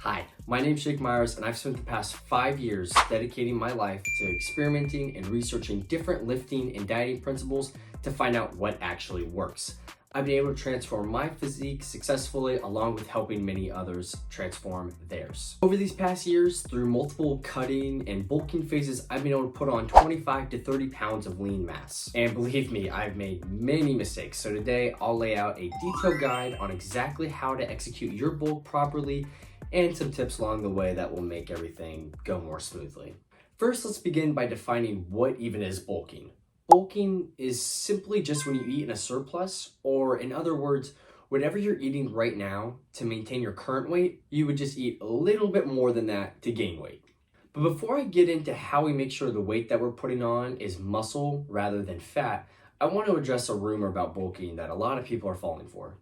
Hi, my name's Jake Myers, and I've spent the past 5 years dedicating my life to experimenting and researching different lifting and dieting principles to find out what actually works. I've been able to transform my physique successfully, along with helping many others transform theirs. Over these past years, through multiple cutting and bulking phases, I've been able to put on 25 to 30 pounds of lean mass. And believe me, I've made many mistakes. So today, I'll lay out a detailed guide on exactly how to execute your bulk properly and some tips along the way that will make everything go more smoothly. First, let's begin by defining what even is bulking. Bulking is simply just when you eat in a surplus, or in other words, whatever you're eating right now to maintain your current weight, you would just eat a little bit more than that to gain weight. But before I get into how we make sure the weight that we're putting on is muscle rather than fat, I want to address a rumor about bulking that a lot of people are falling for.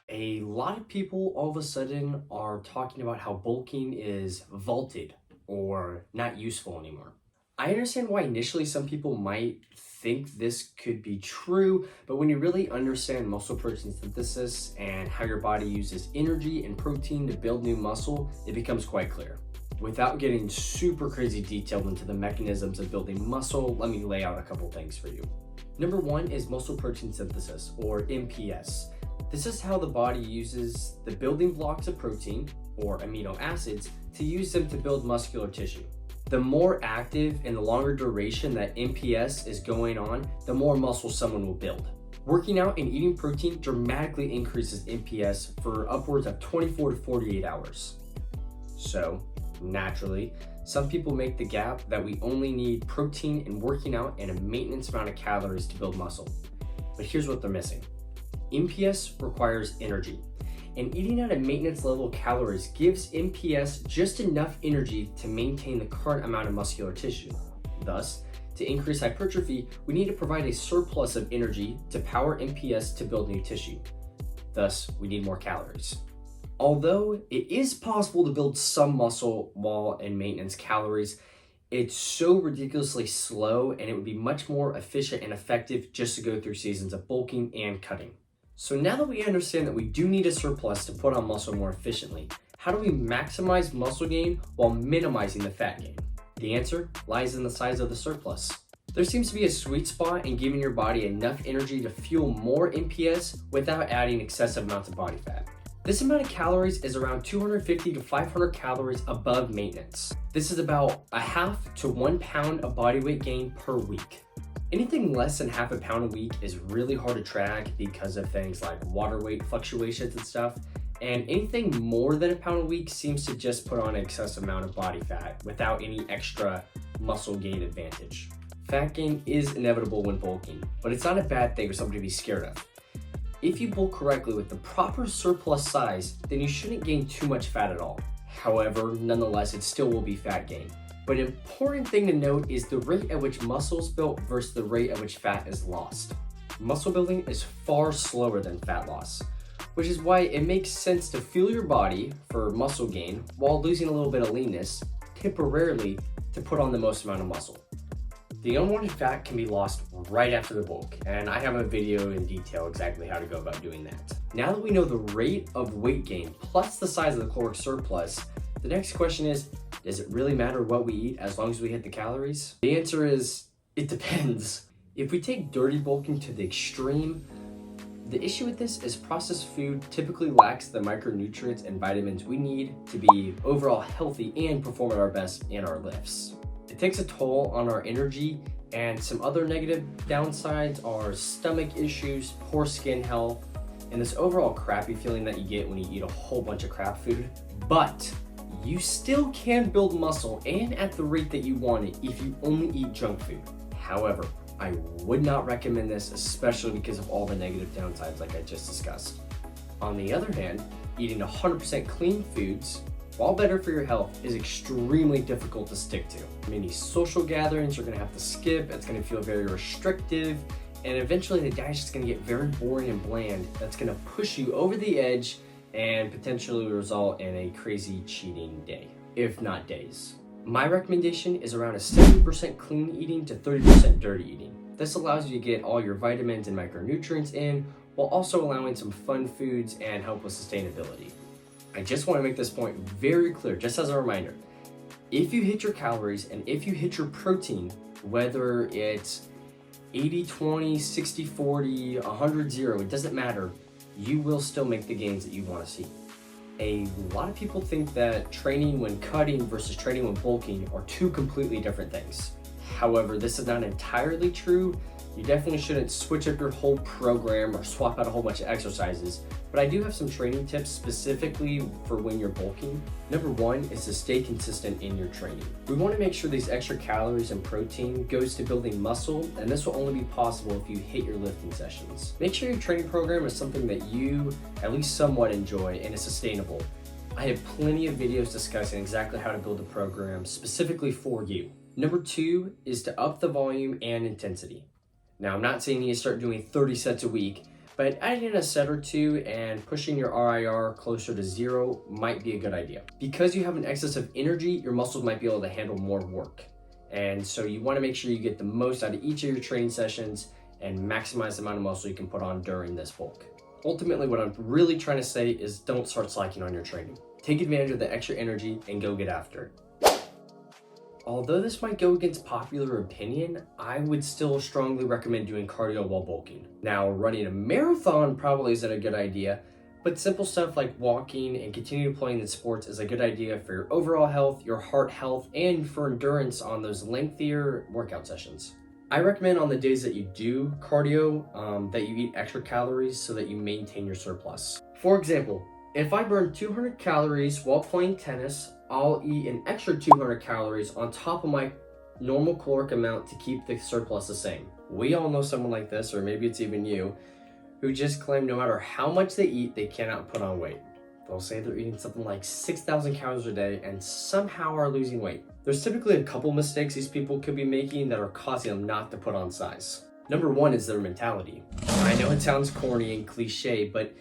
A lot of people all of a sudden are talking about how bulking is vaulted or not useful anymore. I understand why initially some people might think this could be true, but when you really understand muscle protein synthesis and how your body uses energy and protein to build new muscle, it becomes quite clear. Without getting super crazy detailed into the mechanisms of building muscle, let me lay out a couple things for you. Number one is muscle protein synthesis, or MPS. This is how the body uses the building blocks of protein, or amino acids, to use them to build muscular tissue. The more active and the longer duration that MPS is going on, the more muscle someone will build. Working out and eating protein dramatically increases MPS for upwards of 24 to 48 hours. So, naturally, some people make the gap that we only need protein and working out and a maintenance amount of calories to build muscle. But here's what they're missing. MPS requires energy, and eating at a maintenance level of calories gives MPS just enough energy to maintain the current amount of muscular tissue. Thus, to increase hypertrophy, we need to provide a surplus of energy to power MPS to build new tissue. Thus, we need more calories. Although it is possible to build some muscle while in maintenance calories, it's so ridiculously slow, and it would be much more efficient and effective just to go through seasons of bulking and cutting. So now that we understand that we do need a surplus to put on muscle more efficiently, how do we maximize muscle gain while minimizing the fat gain? The answer lies in the size of the surplus. There seems to be a sweet spot in giving your body enough energy to fuel more MPS without adding excessive amounts of body fat. This amount of calories is around 250 to 500 calories above maintenance. This is about a half to 1 pound of body weight gain per week. Anything less than half a pound a week is really hard to track because of things like water weight fluctuations and stuff. And anything more than a pound a week seems to just put on an excessive amount of body fat without any extra muscle gain advantage. Fat gain is inevitable when bulking, but it's not a bad thing or something to be scared of. If you bulk correctly with the proper surplus size, then you shouldn't gain too much fat at all. However, nonetheless, it still will be fat gain. But an important thing to note is the rate at which muscle is built versus the rate at which fat is lost. Muscle building is far slower than fat loss, which is why it makes sense to fuel your body for muscle gain while losing a little bit of leanness temporarily to put on the most amount of muscle. The unwanted fat can be lost right after the bulk, and I have a video in detail exactly how to go about doing that. Now that we know the rate of weight gain plus the size of the caloric surplus, the next question is, does it really matter what we eat as long as we hit the calories? The answer is, it depends. If we take dirty bulking to the extreme, the issue with this is processed food typically lacks the micronutrients and vitamins we need to be overall healthy and perform at our best in our lifts. It takes a toll on our energy, and some other negative downsides are stomach issues, poor skin health, and this overall crappy feeling that you get when you eat a whole bunch of crap food. But you still can build muscle and at the rate that you want it if you only eat junk food. However, I would not recommend this, especially because of all the negative downsides like I just discussed. On the other hand, eating 100% clean foods, while better for your health, is extremely difficult to stick to. Many social gatherings you're gonna have to skip, it's gonna feel very restrictive, and eventually the diet's just gonna get very boring and bland. That's gonna push you over the edge and potentially result in a crazy cheating day, if not days. My recommendation is around a 70% clean eating to 30% dirty eating. This allows you to get all your vitamins and micronutrients in while also allowing some fun foods and help with sustainability. I just want to make this point very clear, just as a reminder. If you hit your calories and if you hit your protein, whether it's 80-20, 60-40, 100-0, it doesn't matter, you will still make the gains that you want to see. A lot of people think that training when cutting versus training when bulking are two completely different things. However, this is not entirely true. You definitely shouldn't switch up your whole program or swap out a whole bunch of exercises, but I do have some training tips specifically for when you're bulking. Number one is to stay consistent in your training. We want to make sure these extra calories and protein goes to building muscle, and this will only be possible if you hit your lifting sessions. Make sure your training program is something that you at least somewhat enjoy and is sustainable. I have plenty of videos discussing exactly how to build a program specifically for you. Number two is to up the volume and intensity. Now, I'm not saying you start doing 30 sets a week, but adding in a set or two and pushing your RIR closer to 0 might be a good idea. Because you have an excess of energy, your muscles might be able to handle more work. And so you want to make sure you get the most out of each of your training sessions and maximize the amount of muscle you can put on during this bulk. Ultimately, what I'm really trying to say is don't start slacking on your training. Take advantage of the extra energy and go get after it. Although this might go against popular opinion, I would still strongly recommend doing cardio while bulking. Now, running a marathon probably isn't a good idea, but simple stuff like walking and continuing playing the sports is a good idea for your overall health, your heart health, and for endurance on those lengthier workout sessions. I recommend on the days that you do cardio, that you eat extra calories so that you maintain your surplus. For example, if I burn 200 calories while playing tennis, I'll eat an extra 200 calories on top of my normal caloric amount to keep the surplus the same. We all know someone like this, or maybe it's even you, who just claim no matter how much they eat, they cannot put on weight. They'll say they're eating something like 6,000 calories a day and somehow are losing weight. There's typically a couple mistakes these people could be making that are causing them not to put on size. Number one is their mentality. I know it sounds corny and cliche, but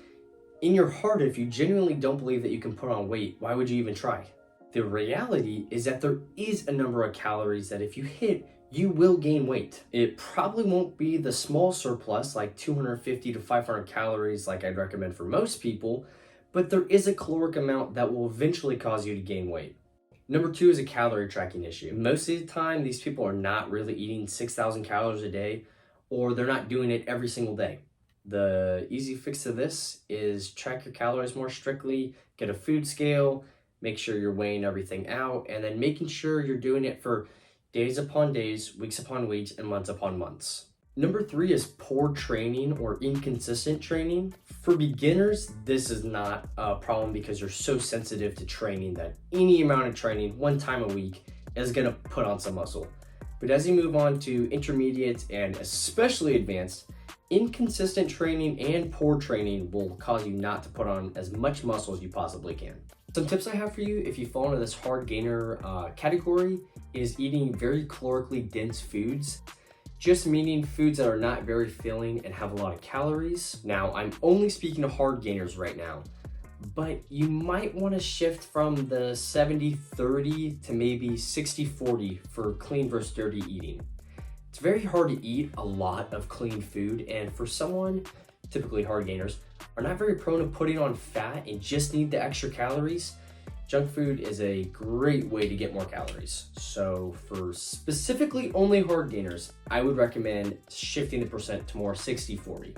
in your heart, if you genuinely don't believe that you can put on weight, why would you even try? The reality is that there is a number of calories that if you hit, you will gain weight. It probably won't be the small surplus like 250 to 500 calories like I'd recommend for most people, but there is a caloric amount that will eventually cause you to gain weight. Number two is a calorie tracking issue. Most of the time, these people are not really eating 6,000 calories a day, or they're not doing it every single day. The easy fix to this is track your calories more strictly, get a food scale, make sure you're weighing everything out, and then making sure you're doing it for days upon days, weeks upon weeks, and months upon months. Number three is poor training or inconsistent training. For beginners, this is not a problem because you're so sensitive to training that any amount of training, one time a week, is gonna put on some muscle. But as you move on to intermediate and especially advanced, inconsistent training and poor training will cause you not to put on as much muscle as you possibly can. Some tips I have for you if you fall into this hard gainer category is eating very calorically dense foods, just meaning foods that are not very filling and have a lot of calories. Now, I'm only speaking to hard gainers right now, but you might want to shift from the 70-30 to maybe 60-40 for clean versus dirty eating. It's very hard to eat a lot of clean food, and for someone, typically hard gainers, are not very prone to putting on fat and just need the extra calories, junk food is a great way to get more calories. So for specifically only hard gainers, I would recommend shifting the percent to more 60-40,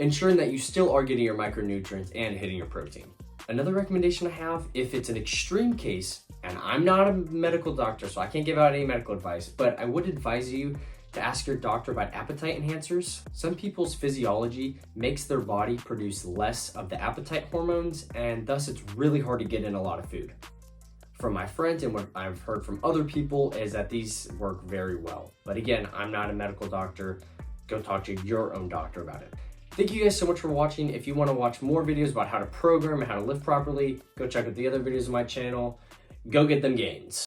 ensuring that you still are getting your micronutrients and hitting your protein. Another recommendation I have, if it's an extreme case, and I'm not a medical doctor, so I can't give out any medical advice, but I would advise you to ask your doctor about appetite enhancers. Some people's physiology makes their body produce less of the appetite hormones, and thus it's really hard to get in a lot of food. From my friends and what I've heard from other people is that these work very well. But again, I'm not a medical doctor. Go talk to your own doctor about it. Thank you guys so much for watching. If you want to watch more videos about how to program and how to lift properly, go check out the other videos on my channel. Go get them gains.